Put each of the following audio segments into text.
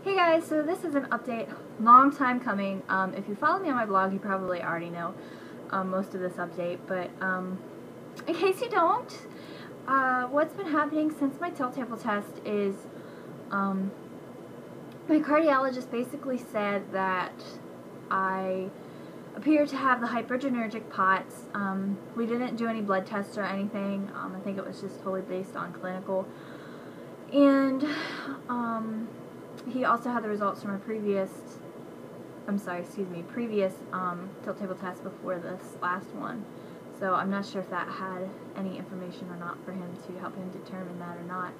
Hey guys, so this is an update, long time coming. If you follow me on my blog, you probably already know most of this update, but in case you don't, what's been happening since my tilt table test is my cardiologist basically said that I appear to have the hypergenergic POTS. We didn't do any blood tests or anything. I think it was just totally based on clinical. And he also had the results from a previous tilt table test before this last one. So I'm not sure if that had any information or not for him to help him determine that or not.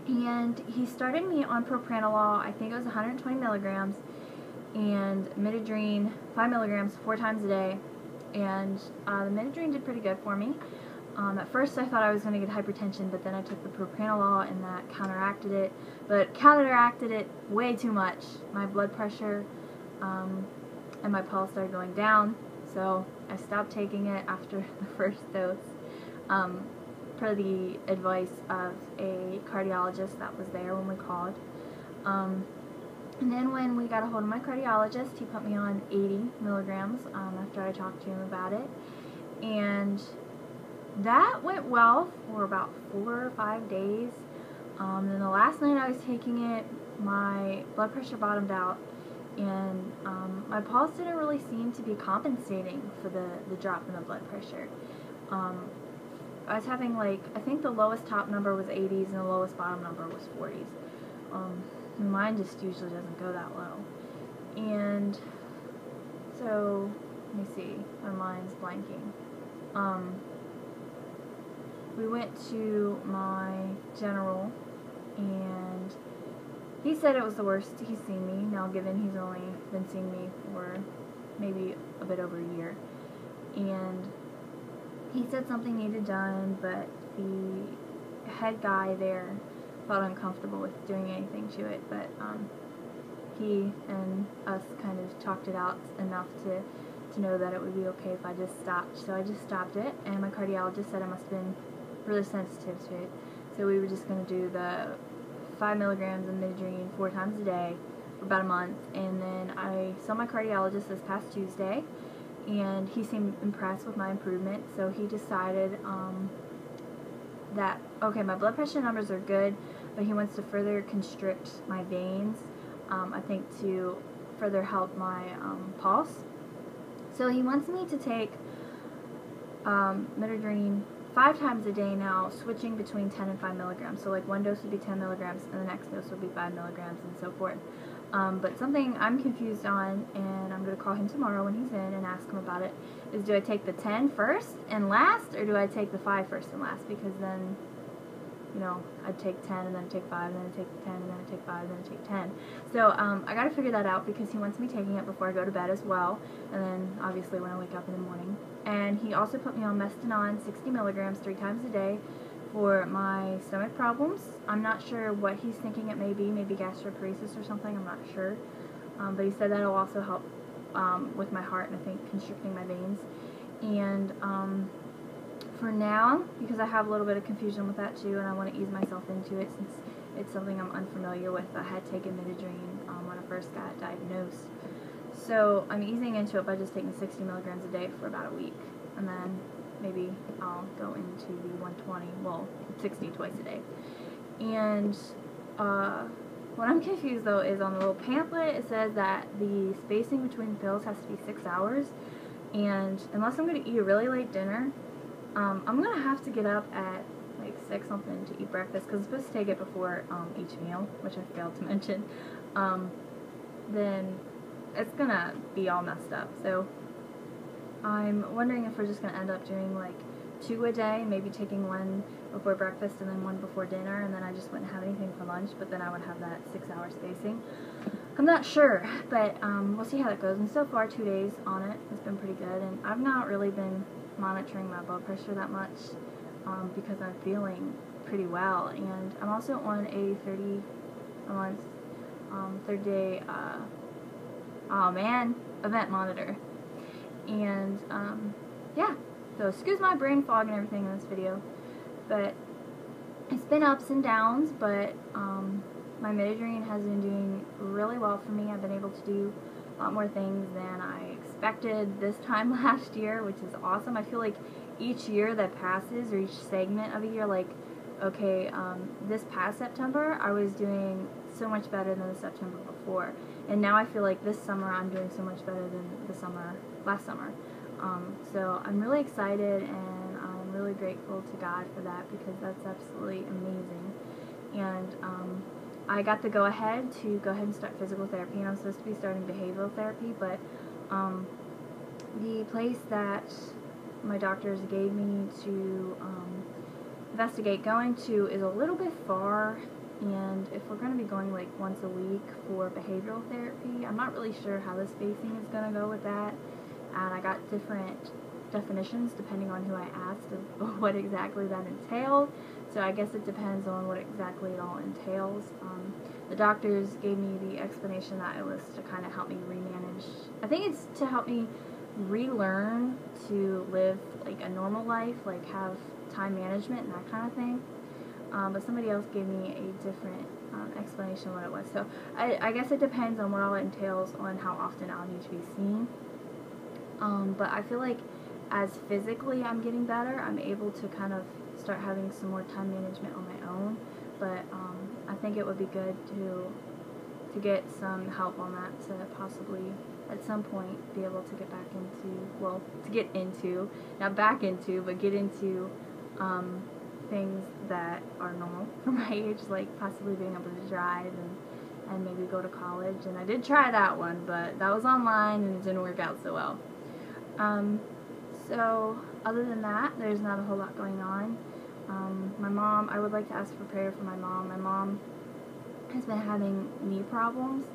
And he started me on propranolol. I think it was 120 milligrams, and Midodrine 5 milligrams 4 times a day. And the Midodrine did pretty good for me. At first I thought I was going to get hypertension, but then I took the propranolol and that counteracted it, but counteracted it way too much. My blood pressure and my pulse started going down, so I stopped taking it after the first dose, per the advice of a cardiologist that was there when we called. And then when we got a hold of my cardiologist, he put me on 80 milligrams after I talked to him about it, and that went well for about 4 or 5 days. Then the last night I was taking it, my blood pressure bottomed out, and my pulse didn't really seem to be compensating for the drop in the blood pressure. I was having, like, I think the lowest top number was 80s and the lowest bottom number was 40s. Mine just usually doesn't go that low. And so, let me see, my mind's blanking. We went to my general, and he said it was the worst he's seen me. Now, given he's only been seeing me for maybe a bit over a year. And he said something needed done, but the head guy there felt uncomfortable with doing anything to it. But he and us kind of talked it out enough to know that it would be okay if I just stopped. So I just stopped it, and my cardiologist said I must have been really sensitive to it. So we were just going to do the 5 milligrams of Midodrine 4 times a day for about a month. And then I saw my cardiologist this past Tuesday, and he seemed impressed with my improvement. So he decided that, okay, my blood pressure numbers are good, but he wants to further constrict my veins, I think to further help my pulse. So he wants me to take Midodrine 5 times a day now, switching between 10 and 5 milligrams. So like one dose would be 10 milligrams and the next dose would be 5 milligrams and so forth. But something I'm confused on, and I'm going to call him tomorrow when he's in and ask him about it, is do I take the 10 first and last, or do I take the 5 first and last? Because then, you know, I'd take 10 and then take 5 and then I'd take 10 and then I'd take 5 and then I'd take 10. So I got to figure that out because he wants me taking it before I go to bed as well, and then obviously when I wake up in the morning. And he also put me on Mestinon 60 milligrams 3 times a day for my stomach problems. I'm not sure what he's thinking it may be, maybe gastroparesis or something, I'm not sure. But he said that'll also help with my heart and I think constricting my veins. And for now, because I have a little bit of confusion with that too, and I want to ease myself into it since it's something I'm unfamiliar with. I had taken Midodrine when I first got diagnosed. So I'm easing into it by just taking 60 milligrams a day for about a week, and then maybe I'll go into the 120, well, 60 twice a day. And what I'm confused though is on the little pamphlet it says that the spacing between pills has to be 6 hours, and unless I'm going to eat a really late dinner, I'm going to have to get up at like 6 something to eat breakfast, because I'm supposed to take it before each meal, which I failed to mention. Then it's gonna be all messed up. So I'm wondering if we're just gonna end up doing like 2 a day, maybe taking 1 before breakfast and then 1 before dinner, and then I just wouldn't have anything for lunch, but then I would have that 6-hour spacing. I'm not sure, but we'll see how it goes. And so far 2 days on it has been pretty good, and I've not really been monitoring my blood pressure that much because I'm feeling pretty well. And I'm also on a 30-a-month 30-day event monitor. And yeah, so excuse my brain fog and everything in this video, but it's been ups and downs, but my Midodrine has been doing really well for me. I've been able to do a lot more things than I expected this time last year, which is awesome. I feel like each year that passes, or each segment of a year, like, okay, this past September, I was doing so much better than the September before. And now I feel like this summer I'm doing so much better than last summer. So I'm really excited, and I'm really grateful to God for that, because that's absolutely amazing. And I got the go-ahead and start physical therapy, and I'm supposed to be starting behavioral therapy, but the place that my doctors gave me to investigate going to is a little bit far, and if we're going to be going like once a week for behavioral therapy, I'm not really sure how the spacing is going to go with that, and I got different definitions depending on who I asked of what exactly that entailed. So I guess it depends on what exactly it all entails. The doctors gave me the explanation that it was to kind of help me remanage. I think it's to help me relearn to live like a normal life, like have time management and that kind of thing. But somebody else gave me a different explanation of what it was. So I guess it depends on what all it entails on how often I'll need to be seen. But I feel like as physically I'm getting better, I'm able to kind of start having some more time management on my own. But I think it would be good to get some help on that, to possibly at some point be able to get back into, well, to get into, not back into, but get into things that are normal for my age, like possibly being able to drive and maybe go to college. And I did try that one, but that was online and it didn't work out so well. So other than that, there's not a whole lot going on. My mom, I would like to ask for prayer for my mom. My mom has been having knee problems,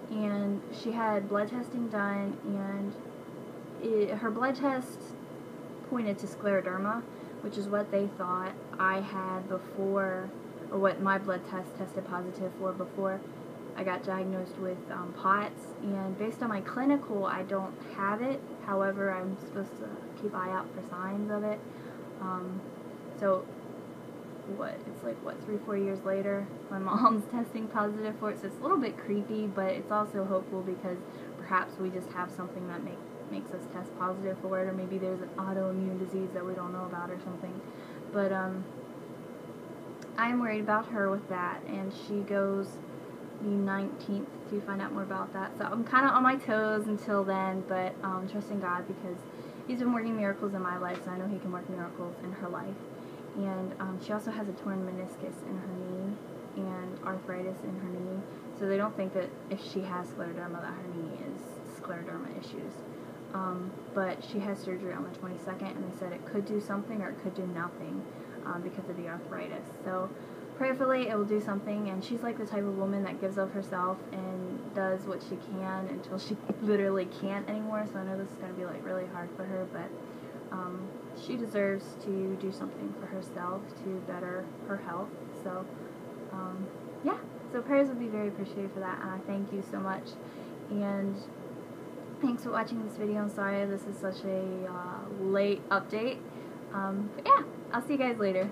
and she had blood testing done, and her blood test pointed to scleroderma, which is what they thought I had before, or what my blood test tested positive for before I got diagnosed with POTS. And based on my clinical, I don't have it. However, I'm supposed to keep eye out for signs of it. So it's like 3-4 years later, my mom's testing positive for it. So it's a little bit creepy, but it's also hopeful, because perhaps we just have something that makes us test positive for it, or maybe there's an autoimmune disease that we don't know about or something. But I'm worried about her with that, and she goes the 19th to find out more about that. So I'm kind of on my toes until then, but trusting God, because He's been working miracles in my life, so I know He can work miracles in her life. And she also has a torn meniscus in her knee and arthritis in her knee, so they don't think that if she has scleroderma that her knee is scleroderma issues. But she has surgery on the 22nd, and they said it could do something or it could do nothing because of the arthritis. So prayerfully it will do something, and she's like the type of woman that gives of herself and does what she can until she literally can't anymore. So I know this is going to be like really hard for her, but she deserves to do something for herself to better her health. So yeah, so prayers would be very appreciated for that, and I thank you so much. And thanks for watching this video. I'm sorry this is such a late update, but yeah, I'll see you guys later.